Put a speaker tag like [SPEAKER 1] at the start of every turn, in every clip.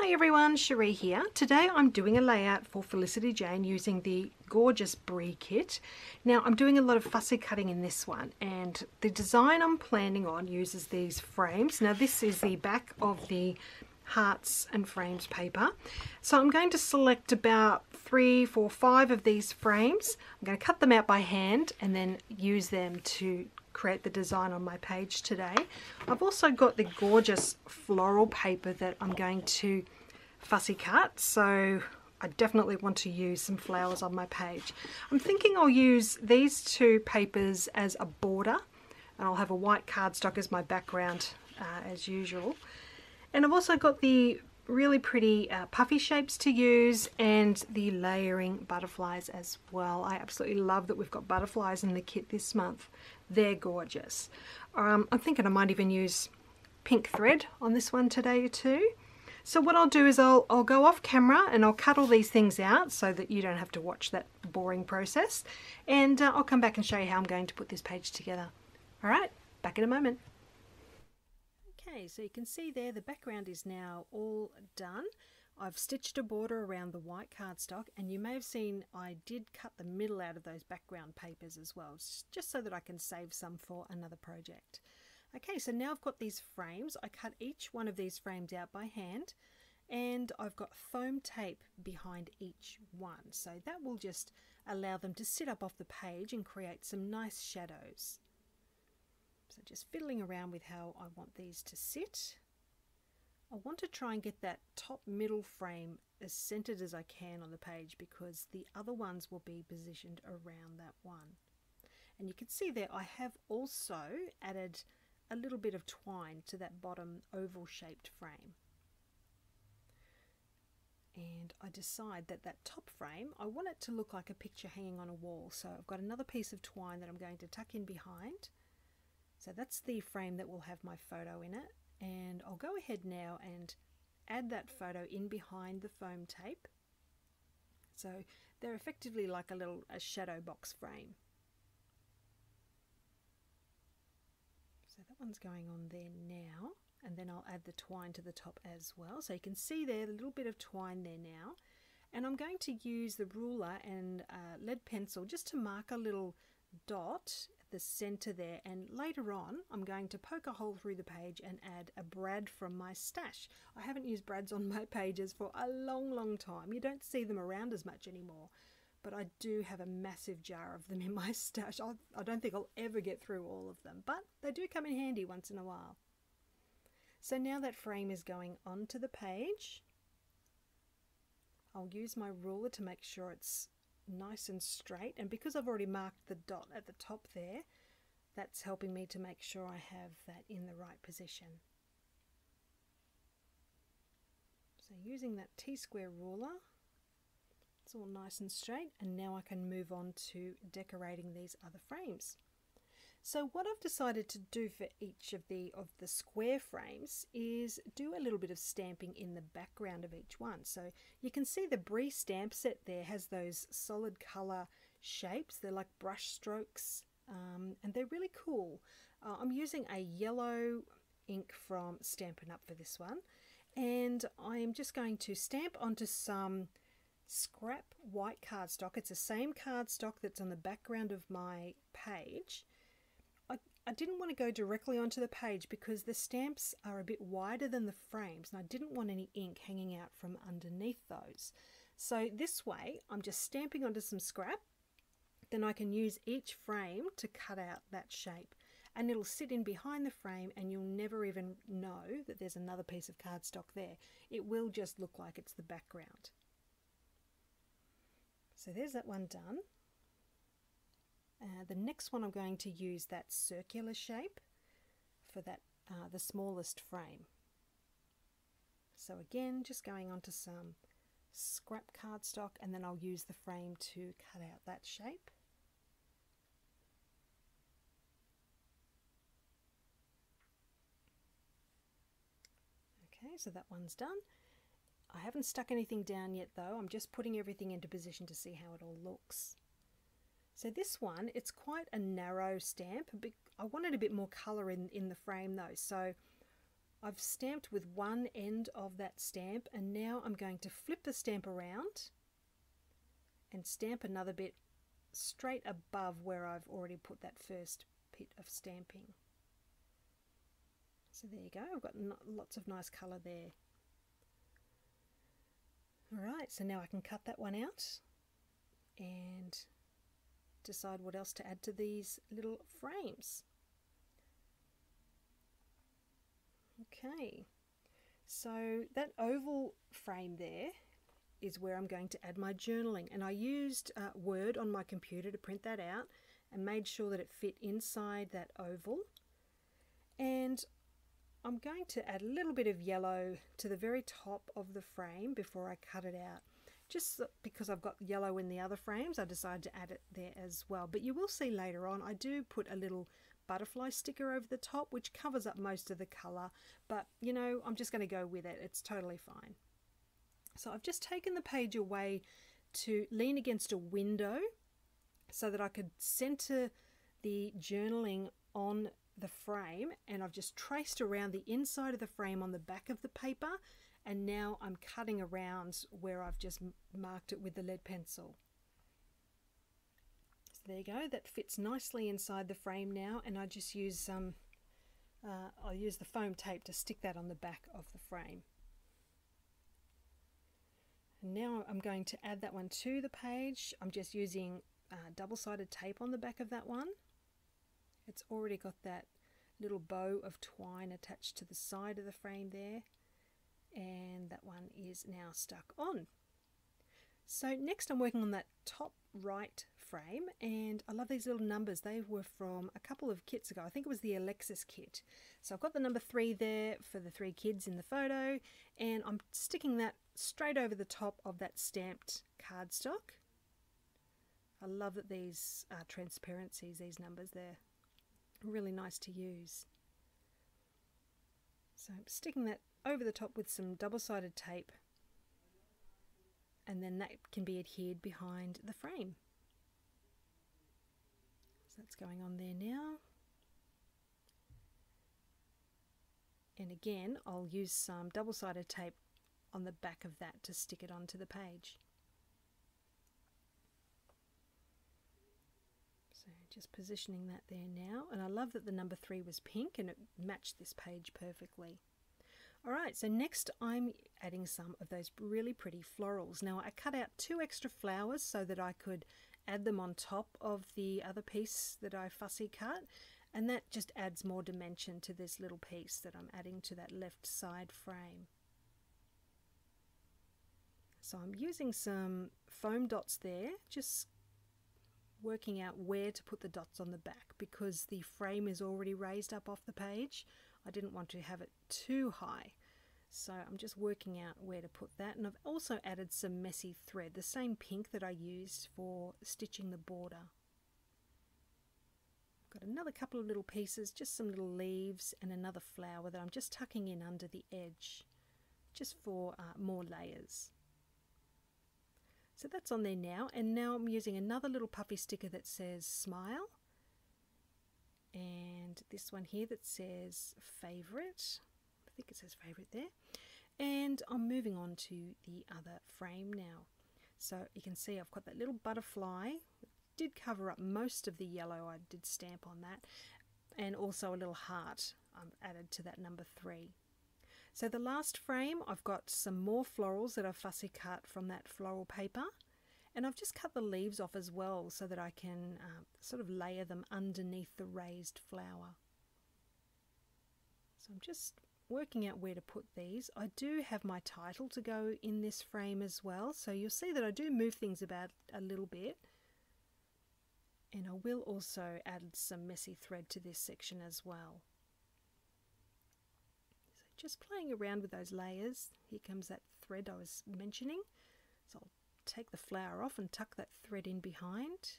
[SPEAKER 1] Hi everyone, Sheree here. Today I'm doing a layout for Felicity Jane using the gorgeous Brie Kit. Now I'm doing a lot of fussy cutting in this one, and the design I'm planning on uses these frames. Now this is the back of the hearts and frames paper. So I'm going to select about 3, 4, 5 of these frames. I'm going to cut them out by hand and then use them to create the design on my page today. I've also got the gorgeous floral paper that I'm going to fussy cut, so I definitely want to use some flowers on my page. I'm thinking I'll use these two papers as a border, and I'll have a white cardstock as my background as usual. And I've also got the really pretty puffy shapes to use and the layering butterflies as well. I absolutely love that we've got butterflies in the kit this month. They're gorgeous. I'm thinking I might even use pink thread on this one today too. So what I'll do is I'll go off camera and I'll cut all these things out so that you don't have to watch that boring process, and I'll come back and show you how I'm going to put this page together. Alright, back in a moment. Okay, so you can see there the background is now all done. I've stitched a border around the white cardstock, and you may have seen I did cut the middle out of those background papers as well, just so that I can save some for another project. Okay, so now I've got these frames. I cut each one of these frames out by hand, and I've got foam tape behind each one, so that will just allow them to sit up off the page and create some nice shadows. So just fiddling around with how I want these to sit. I want to try and get that top middle frame as centered as I can on the page, because the other ones will be positioned around that one. And you can see there I have also added a little bit of twine to that bottom oval shaped frame. And I decide that that top frame, I want it to look like a picture hanging on a wall. So I've got another piece of twine that I'm going to tuck in behind. So that's the frame that will have my photo in it, and I'll go ahead now and add that photo in behind the foam tape. So they're effectively like a shadow box frame. So that one's going on there now, and then I'll add the twine to the top as well. So you can see there a little bit of twine there now, and I'm going to use the ruler and lead pencil just to mark a little dot the center there, and later on I'm going to poke a hole through the page and add a brad from my stash. I haven't used brads on my pages for a long time. You don't see them around as much anymore, but I do have a massive jar of them in my stash. I don't think I'll ever get through all of them, but they do come in handy once in a while. So now that frame is going onto the page, I'll use my ruler to make sure it's nice and straight, and because I've already marked the dot at the top there, that's helping me to make sure I have that in the right position. So using that T-square ruler, it's all nice and straight, and now I can move on to decorating these other frames. So what I've decided to do for each of the square frames is do a little bit of stamping in the background of each one. So you can see the Brie stamp set there has those solid color shapes. They're like brush strokes, and they're really cool. I'm using a yellow ink from Stampin' Up! For this one, and I'm just going to stamp onto some scrap white cardstock. It's the same cardstock that's on the background of my page. I didn't want to go directly onto the page because the stamps are a bit wider than the frames, and I didn't want any ink hanging out from underneath those. So this way I'm just stamping onto some scrap, then I can use each frame to cut out that shape, and it'll sit in behind the frame and you'll never even know that there's another piece of cardstock there. It will just look like it's the background. So there's that one done. The next one I'm going to use that circular shape for that the smallest frame. So again, just going onto some scrap cardstock, and then I'll use the frame to cut out that shape. Okay, so that one's done. I haven't stuck anything down yet though. I'm just putting everything into position to see how it all looks. So this one, it's quite a narrow stamp. I wanted a bit more colour in the frame though, so I've stamped with one end of that stamp, and now I'm going to flip the stamp around and stamp another bit straight above where I've already put that first bit of stamping. So there you go, I've got lots of nice colour there. Alright, so now I can cut that one out and decide what else to add to these little frames. Okay, so that oval frame there is where I'm going to add my journaling, and I used Word on my computer to print that out and made sure that it fit inside that oval. And I'm going to add a little bit of yellow to the very top of the frame before I cut it out. Just because I've got yellow in the other frames, I decided to add it there as well. But you will see later on, I do put a little butterfly sticker over the top, which covers up most of the colour. But, you know, I'm just going to go with it. It's totally fine. So I've just taken the page away to lean against a window so that I could center the journaling on the frame, and I've just traced around the inside of the frame on the back of the paper, and now I'm cutting around where I've just marked it with the lead pencil. So there you go, that fits nicely inside the frame now, and I just use some I'll use the foam tape to stick that on the back of the frame. And now I'm going to add that one to the page. I'm just using double-sided tape on the back of that one. It's already got that little bow of twine attached to the side of the frame there, and that one is now stuck on. So next I'm working on that top right frame, and I love these little numbers. They were from a couple of kits ago. I think it was the Alexis kit. So I've got the number 3 there for the 3 kids in the photo, and I'm sticking that straight over the top of that stamped cardstock. I love that these are transparencies, these numbers there. Really nice to use. So I'm sticking that over the top with some double-sided tape, and then that can be adhered behind the frame. So that's going on there now. And again, I'll use some double-sided tape on the back of that to stick it onto the page. So just positioning that there now, and I love that the number 3 was pink and it matched this page perfectly. Alright, so next I'm adding some of those really pretty florals. Now I cut out 2 extra flowers so that I could add them on top of the other piece that I fussy cut, and that just adds more dimension to this little piece that I'm adding to that left side frame. So I'm using some foam dots there, just working out where to put the dots on the back because the frame is already raised up off the page. I didn't want to have it too high, so I'm just working out where to put that. And I've also added some messy thread, the same pink that I used for stitching the border. I've got another couple of little pieces, just some little leaves and another flower that I'm just tucking in under the edge just for more layers. So that's on there now, and now I'm using another little puffy sticker that says smile, and this one here that says favourite. I think it says favourite there. And I'm moving on to the other frame now. So you can see I've got that little butterfly. It did cover up most of the yellow, I did stamp on that, and also a little heart added to that number 3. So the last frame, I've got some more florals that I've fussy cut from that floral paper, and I've just cut the leaves off as well so that I can sort of layer them underneath the raised flower. So I'm just working out where to put these. I do have my title to go in this frame as well, so you'll see that I do move things about a little bit, and I will also add some messy thread to this section as well. Just playing around with those layers. Here comes that thread I was mentioning. So I'll take the flower off and tuck that thread in behind.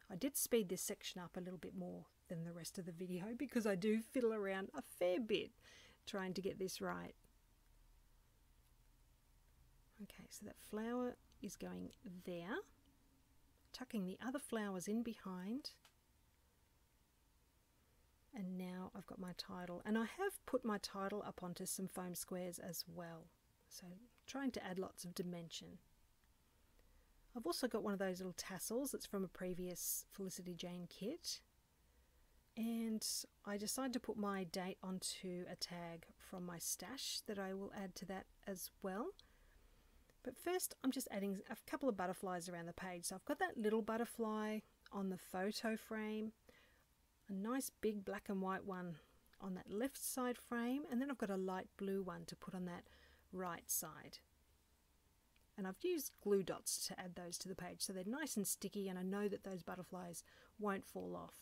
[SPEAKER 1] I did speed this section up a little bit more than the rest of the video because I do fiddle around a fair bit trying to get this right. Okay, so that flower is going there. Tucking the other flowers in behind. And now I've got my title, and I have put my title up onto some foam squares as well, so trying to add lots of dimension. I've also got one of those little tassels that's from a previous Felicity Jane kit, and I decided to put my date onto a tag from my stash that I will add to that as well. But first I'm just adding a couple of butterflies around the page. So I've got that little butterfly on the photo frame, a nice big black and white one on that left side frame, and then I've got a light blue one to put on that right side. And I've used glue dots to add those to the page so they're nice and sticky, and I know that those butterflies won't fall off.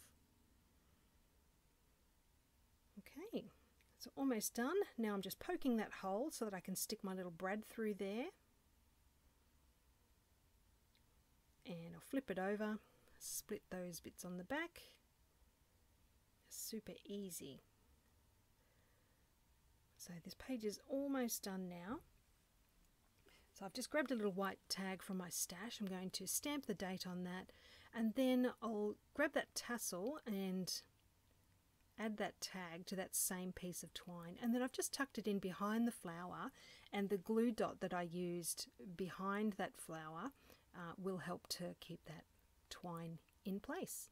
[SPEAKER 1] Okay, so almost done. Now I'm just poking that hole so that I can stick my little brad through there. And I'll flip it over, split those bits on the back. Super easy. So this page is almost done now. So I've just grabbed a little white tag from my stash. I'm going to stamp the date on that, and then I'll grab that tassel and add that tag to that same piece of twine, and then I've just tucked it in behind the flower, and the glue dot that I used behind that flower will help to keep that twine in place.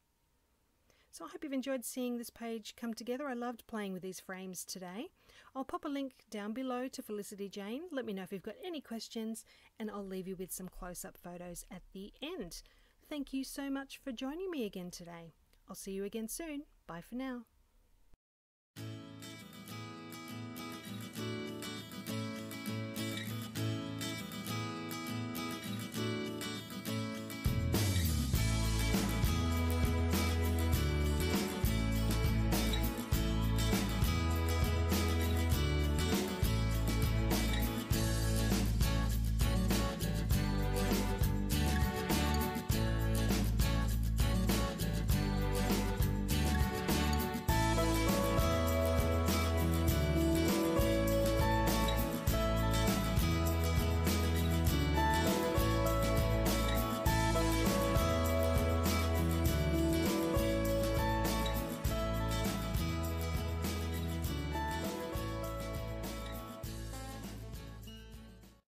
[SPEAKER 1] So I hope you've enjoyed seeing this page come together. I loved playing with these frames today. I'll pop a link down below to Felicity Jane. Let me know if you've got any questions, and I'll leave you with some close-up photos at the end. Thank you so much for joining me again today. I'll see you again soon. Bye for now.